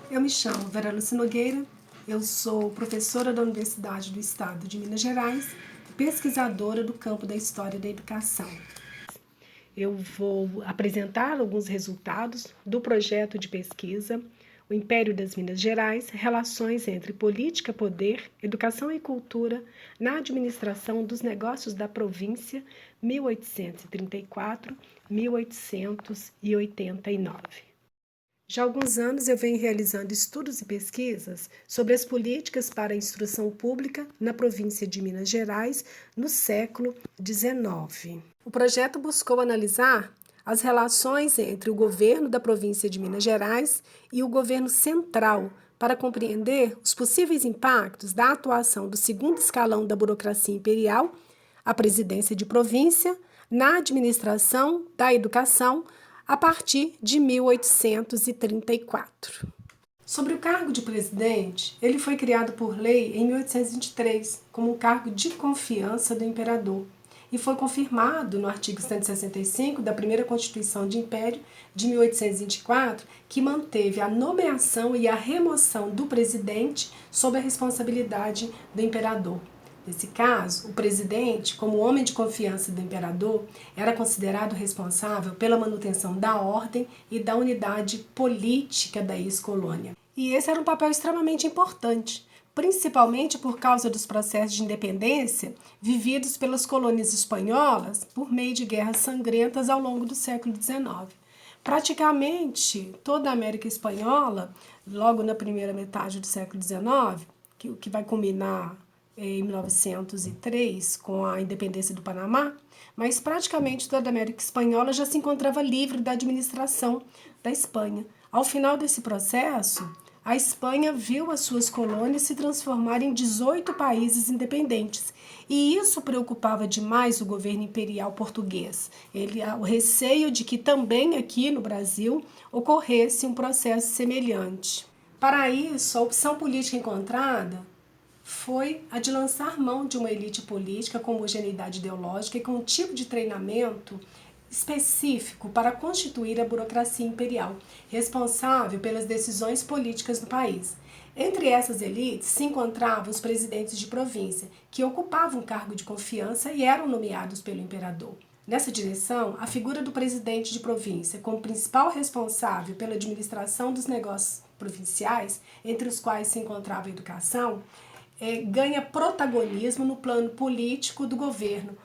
Eu me chamo Vera Lúcia Nogueira, eu sou professora da Universidade do Estado de Minas Gerais, pesquisadora do campo da História da Educação. Eu vou apresentar alguns resultados do projeto de pesquisa O Império das Minas Gerais, relações entre política, poder, educação e cultura na administração dos negócios da província 1834-1889. Já há alguns anos eu venho realizando estudos e pesquisas sobre as políticas para a instrução pública na província de Minas Gerais no século XIX. O projeto buscou analisar as relações entre o governo da província de Minas Gerais e o governo central para compreender os possíveis impactos da atuação do segundo escalão da burocracia imperial, a presidência de província, na administração da educação a partir de 1834. Sobre o cargo de presidente, ele foi criado por lei em 1823 como um cargo de confiança do imperador e foi confirmado no artigo 165 da primeira Constituição de Império de 1824, que manteve a nomeação e a remoção do presidente sob a responsabilidade do imperador. Nesse caso, o presidente, como homem de confiança do imperador, era considerado responsável pela manutenção da ordem e da unidade política da ex-colônia. E esse era um papel extremamente importante, principalmente por causa dos processos de independência vividos pelas colônias espanholas por meio de guerras sangrentas ao longo do século XIX. Praticamente toda a América Espanhola, logo na primeira metade do século XIX, que vai culminar em 1903, com a independência do Panamá, mas praticamente toda a América Espanhola já se encontrava livre da administração da Espanha. Ao final desse processo, a Espanha viu as suas colônias se transformarem em 18 países independentes. E isso preocupava demais o governo imperial português. O receio de que também aqui no Brasil ocorresse um processo semelhante. Para isso, a opção política encontrada foi a de lançar mão de uma elite política com homogeneidade ideológica e com um tipo de treinamento específico para constituir a burocracia imperial, responsável pelas decisões políticas do país. Entre essas elites se encontravam os presidentes de província, que ocupavam um cargo de confiança e eram nomeados pelo imperador. Nessa direção, a figura do presidente de província, como principal responsável pela administração dos negócios provinciais, entre os quais se encontrava a educação, ganha protagonismo no plano político do governo,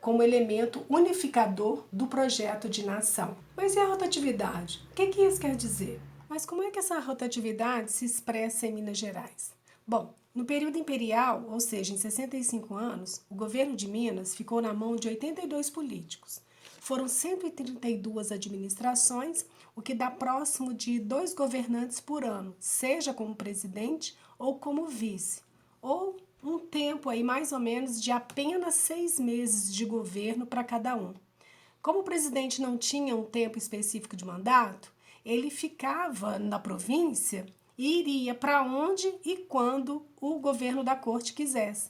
como elemento unificador do projeto de nação. Mas e a rotatividade? O que isso quer dizer? Mas como é que essa rotatividade se expressa em Minas Gerais? Bom, no período imperial, ou seja, em 65 anos, o governo de Minas ficou na mão de 82 políticos. Foram 132 administrações, o que dá próximo de 2 governantes por ano, seja como presidente ou como vice, ou um tempo aí mais ou menos de apenas 6 meses de governo para cada um. Como o presidente não tinha um tempo específico de mandato, ele ficava na província e iria para onde e quando o governo da corte quisesse.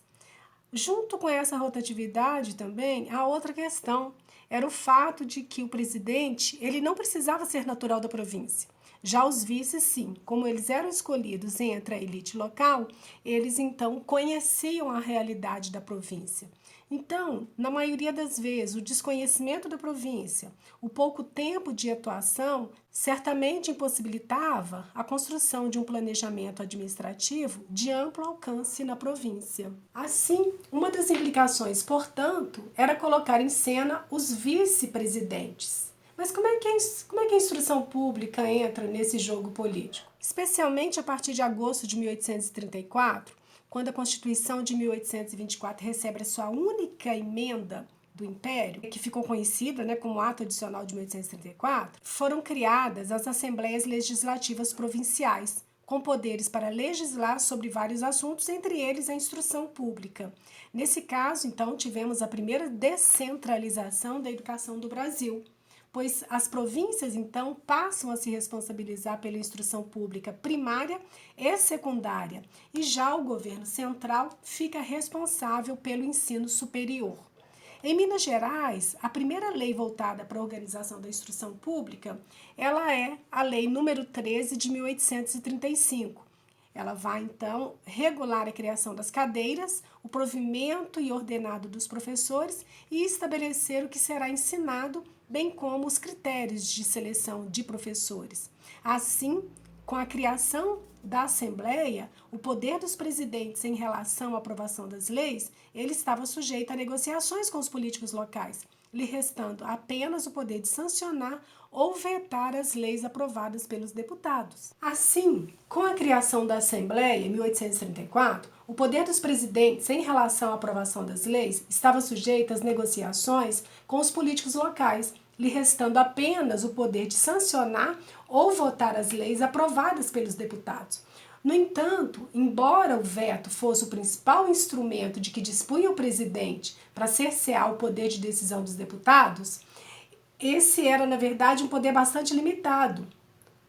Junto com essa rotatividade também, a outra questão era o fato de que o presidente ele não precisava ser natural da província. Já os vices, sim, como eles eram escolhidos entre a elite local, eles então conheciam a realidade da província. Então, na maioria das vezes, o desconhecimento da província, o pouco tempo de atuação, certamente impossibilitava a construção de um planejamento administrativo de amplo alcance na província. Assim, uma das implicações, portanto, era colocar em cena os vice-presidentes. Mas como é que a instrução pública entra nesse jogo político? Especialmente a partir de agosto de 1834, quando a Constituição de 1824 recebe a sua única emenda do Império, que ficou conhecida como Ato Adicional de 1834, foram criadas as Assembleias Legislativas Provinciais, com poderes para legislar sobre vários assuntos, entre eles a instrução pública. Nesse caso, então, tivemos a primeira descentralização da educação do Brasil, pois as províncias, então, passam a se responsabilizar pela instrução pública primária e secundária, e já o governo central fica responsável pelo ensino superior. Em Minas Gerais, a primeira lei voltada para a organização da instrução pública, ela é a Lei número 13 de 1835. Ela vai, então, regular a criação das cadeiras, o provimento e ordenado dos professores e estabelecer o que será ensinado, bem como os critérios de seleção de professores. Assim, com a criação da Assembleia, o poder dos presidentes em relação à aprovação das leis, ele estava sujeito a negociações com os políticos locais, lhe restando apenas o poder de sancionar ou vetar as leis aprovadas pelos deputados. Assim, com a criação da Assembleia em 1834, o poder dos presidentes em relação à aprovação das leis estava sujeito às negociações com os políticos locais, lhe restando apenas o poder de sancionar ou votar as leis aprovadas pelos deputados. No entanto, embora o veto fosse o principal instrumento de que dispunha o presidente para cercear o poder de decisão dos deputados, esse era, na verdade, um poder bastante limitado,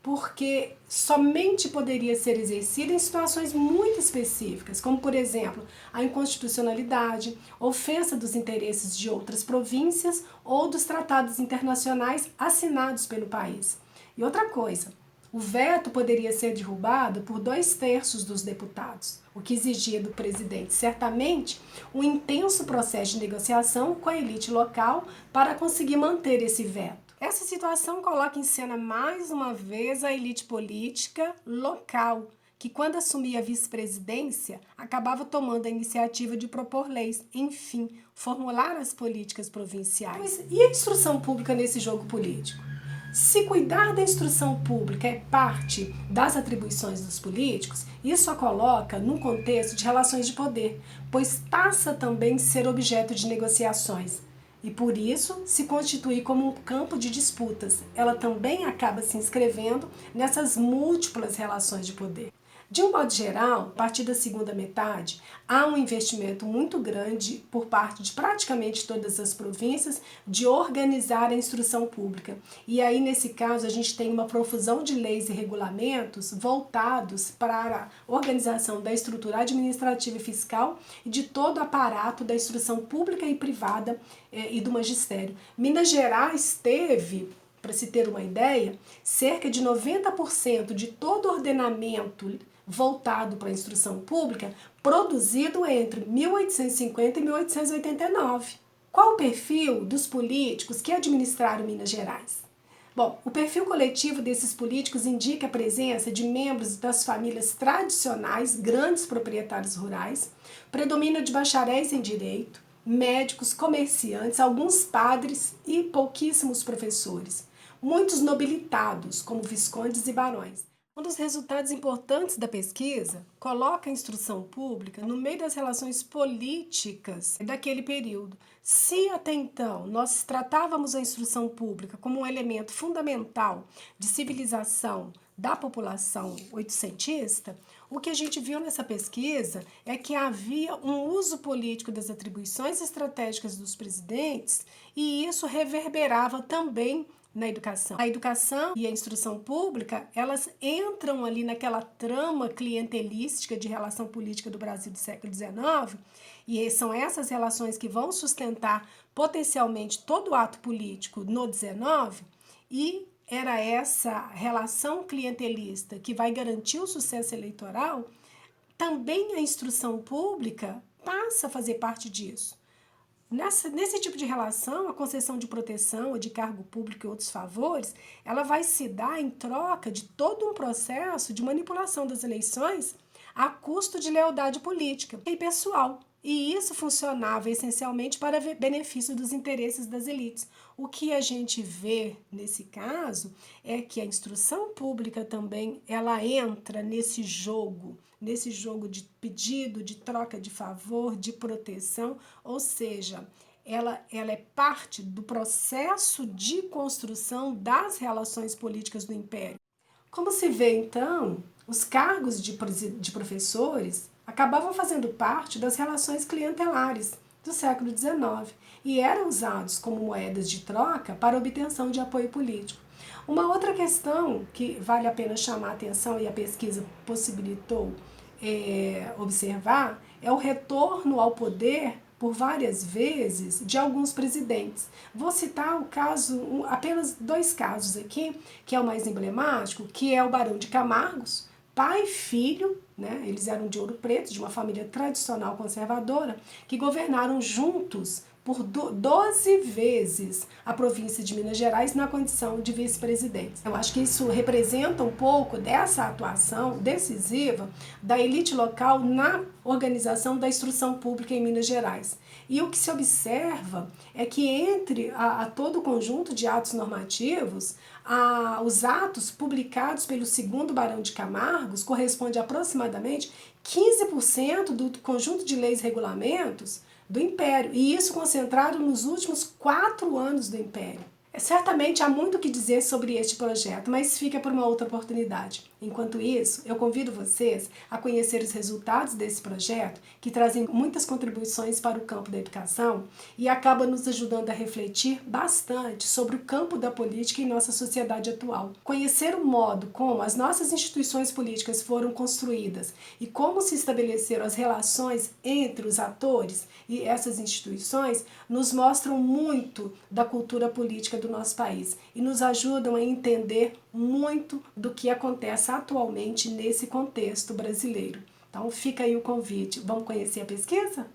porque somente poderia ser exercido em situações muito específicas, como, por exemplo, a inconstitucionalidade, ofensa dos interesses de outras províncias ou dos tratados internacionais assinados pelo país. E outra coisa, o veto poderia ser derrubado por 2/3 dos deputados, o que exigia do presidente, certamente, um intenso processo de negociação com a elite local para conseguir manter esse veto. Essa situação coloca em cena mais uma vez a elite política local, que quando assumia a vice-presidência, acabava tomando a iniciativa de propor leis, enfim, formular as políticas provinciais. E a instrução pública nesse jogo político? Se cuidar da instrução pública é parte das atribuições dos políticos, isso a coloca num contexto de relações de poder, pois passa também a ser objeto de negociações e, por isso, se constitui como um campo de disputas. Ela também acaba se inscrevendo nessas múltiplas relações de poder. De um modo geral, a partir da segunda metade, há um investimento muito grande por parte de praticamente todas as províncias de organizar a instrução pública. E aí, nesse caso, a gente tem uma profusão de leis e regulamentos voltados para a organização da estrutura administrativa e fiscal e de todo o aparato da instrução pública e privada e do magistério. Minas Gerais teve, para se ter uma ideia, cerca de 90% de todo o ordenamento voltado para a instrução pública produzido entre 1850 e 1889. Qual o perfil dos políticos que administraram Minas Gerais? Bom, o perfil coletivo desses políticos indica a presença de membros das famílias tradicionais, grandes proprietários rurais, predomínio de bacharéis em direito, médicos, comerciantes, alguns padres e pouquíssimos professores, muitos nobilitados, como viscondes e barões. Um dos resultados importantes da pesquisa coloca a instrução pública no meio das relações políticas daquele período. Se até então nós tratávamos a instrução pública como um elemento fundamental de civilização da população oitocentista, o que a gente viu nessa pesquisa é que havia um uso político das atribuições estratégicas dos presidentes e isso reverberava também na educação. A educação e a instrução pública, elas entram ali naquela trama clientelística de relação política do Brasil do século XIX, e são essas relações que vão sustentar potencialmente todo o ato político no XIX, e era essa relação clientelista que vai garantir o sucesso eleitoral. Também a instrução pública passa a fazer parte disso. Nesse tipo de relação, a concessão de proteção ou de cargo público e outros favores, ela vai se dar em troca de todo um processo de manipulação das eleições a custo de lealdade política e pessoal. E isso funcionava essencialmente para benefício dos interesses das elites. O que a gente vê nesse caso é que a instrução pública também ela entra nesse jogo de pedido, de troca de favor, de proteção, ou seja, ela é parte do processo de construção das relações políticas do Império. Como se vê, então, os cargos de professores acabavam fazendo parte das relações clientelares do século XIX e eram usados como moedas de troca para obtenção de apoio político. Uma outra questão que vale a pena chamar a atenção e a pesquisa possibilitou observar é o retorno ao poder por várias vezes de alguns presidentes. Vou citar o caso, apenas 2 casos aqui, que é o mais emblemático, que é o Barão de Camargos, pai e filho, né? Eles eram de Ouro Preto, de uma família tradicional conservadora, que governaram juntos por 12 vezes a província de Minas Gerais na condição de vice-presidentes. Eu acho que isso representa um pouco dessa atuação decisiva da elite local na organização da instrução pública em Minas Gerais. E o que se observa é que entre a todo o conjunto de atos normativos, os atos publicados pelo segundo Barão de Camargos corresponde a aproximadamente 15% do conjunto de leis e regulamentos do Império, e isso concentrado nos últimos 4 anos do Império. Certamente há muito o que dizer sobre este projeto, mas fica por uma outra oportunidade. Enquanto isso, eu convido vocês a conhecer os resultados desse projeto, que trazem muitas contribuições para o campo da educação e acaba nos ajudando a refletir bastante sobre o campo da política em nossa sociedade atual. Conhecer o modo como as nossas instituições políticas foram construídas e como se estabeleceram as relações entre os atores e essas instituições nos mostram muito da cultura política do nosso país e nos ajudam a entender muito do que acontece atualmente nesse contexto brasileiro. Então fica aí o convite. Vamos conhecer a pesquisa?